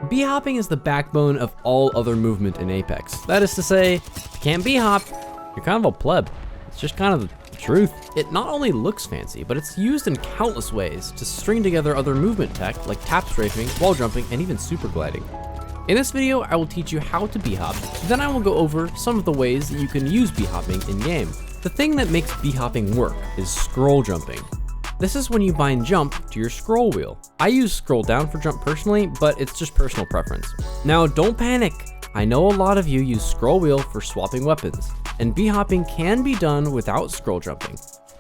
B-hopping is the backbone of all other movement in Apex. That is to say, if you can't B-hop, you're kind of a pleb. It's just kind of the truth. It not only looks fancy, but it's used in countless ways to string together other movement tech like tap strafing, wall jumping, and even super gliding. In this video, I will teach you how to B-hop, then I will go over some of the ways that you can use B-hopping in-game. The thing that makes B-hopping work is scroll jumping. This is when you bind jump to your scroll wheel. I use scroll down for jump personally, but it's just personal preference. Now don't panic. I know a lot of you use scroll wheel for swapping weapons, and B-hopping can be done without scroll jumping.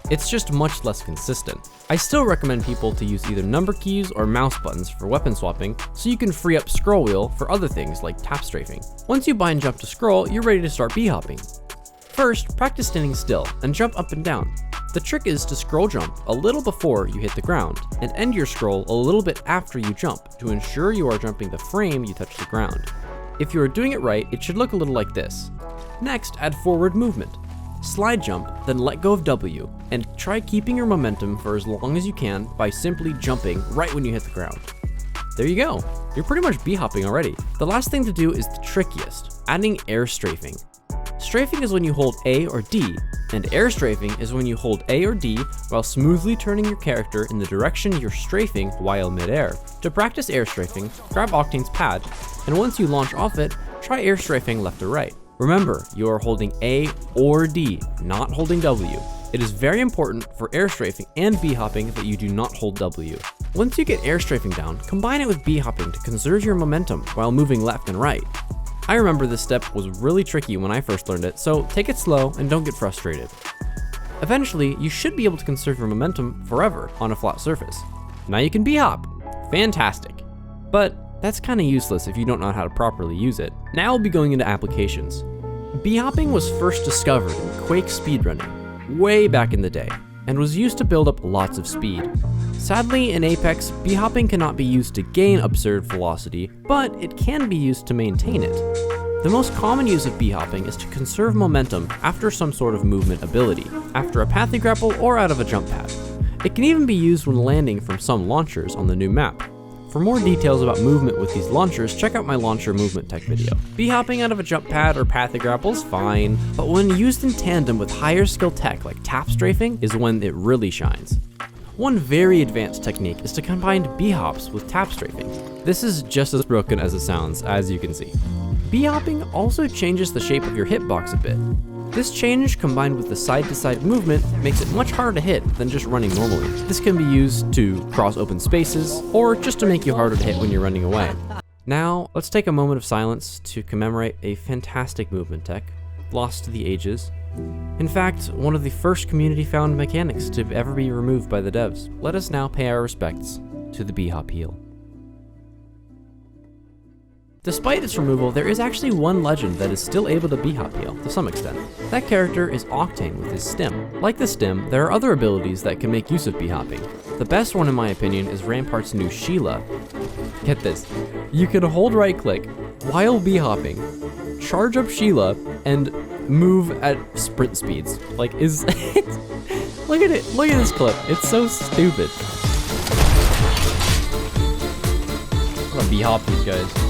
It's just much less consistent. I still recommend people to use either number keys or mouse buttons for weapon swapping, so you can free up scroll wheel for other things like tap strafing. Once you bind jump to scroll, you're ready to start B-hopping. First, practice standing still and jump up and down. The trick is to scroll jump a little before you hit the ground, and end your scroll a little bit after you jump to ensure you are jumping the frame you touch the ground. If you are doing it right, it should look a little like this. Next, add forward movement. Slide jump, then let go of W, and try keeping your momentum for as long as you can by simply jumping right when you hit the ground. There you go, you're pretty much B-hopping already. The last thing to do is the trickiest, adding air strafing. Strafing is when you hold A or D, and air strafing is when you hold A or D while smoothly turning your character in the direction you're strafing while mid-air. To practice air strafing, grab Octane's pad, and once you launch off it, try air strafing left or right. Remember, you are holding A or D, not holding W. It is very important for air strafing and B-hopping that you do not hold W. Once you get air strafing down, combine it with B-hopping to conserve your momentum while moving left and right. I remember this step was really tricky when I first learned it, so take it slow and don't get frustrated. Eventually, you should be able to conserve your momentum forever on a flat surface. Now you can B-hop. Fantastic. But that's kind of useless if you don't know how to properly use it. Now we'll be going into applications. B-hopping was first discovered in Quake speedrunning, way back in the day, and was used to build up lots of speed. Sadly, in Apex, B-hopping cannot be used to gain absurd velocity, but it can be used to maintain it. The most common use of B-hopping is to conserve momentum after some sort of movement ability, after a pathy grapple or out of a jump pad. It can even be used when landing from some launchers on the new map. For more details about movement with these launchers, check out my launcher movement tech video. B-hopping out of a jump pad or pathy grapple is fine, but when used in tandem with higher skill tech like tap strafing is when it really shines. One very advanced technique is to combine B-hops with tap strafing. This is just as broken as it sounds, as you can see. B-hopping also changes the shape of your hitbox a bit. This change, combined with the side-to-side movement, makes it much harder to hit than just running normally. This can be used to cross open spaces, or just to make you harder to hit when you're running away. Now, let's take a moment of silence to commemorate a fantastic movement tech, lost to the ages. In fact, one of the first community-found mechanics to ever be removed by the devs. Let us now pay our respects to the B-hop heel. Despite its removal, there is actually one legend that is still able to B-hop heal, to some extent. That character is Octane with his stim. Like the stim, there are other abilities that can make use of B-hopping. The best one in my opinion is Rampart's new Sheila. Get this, you can hold right click while B-hopping, charge up Sheila, and move at sprint speeds. Like, is look at it, look at this clip, it's so stupid. I'm gonna B-hop these guys.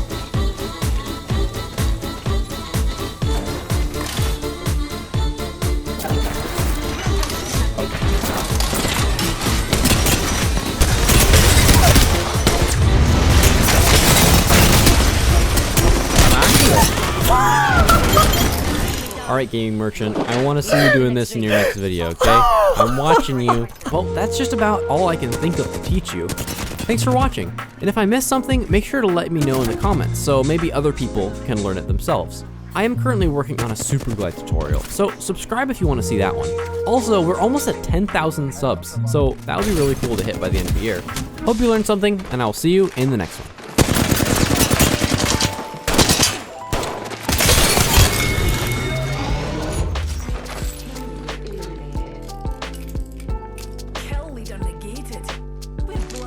Alright, gaming merchant, I want to see you doing this in your next video, okay? I'm watching you. Well, that's just about all I can think of to teach you. Thanks for watching, and if I missed something, make sure to let me know in the comments, so maybe other people can learn it themselves. I am currently working on a super glide tutorial, so subscribe if you want to see that one. Also, we're almost at 10,000 subs, so that would be really cool to hit by the end of the year. Hope you learned something, and I'll see you in the next one.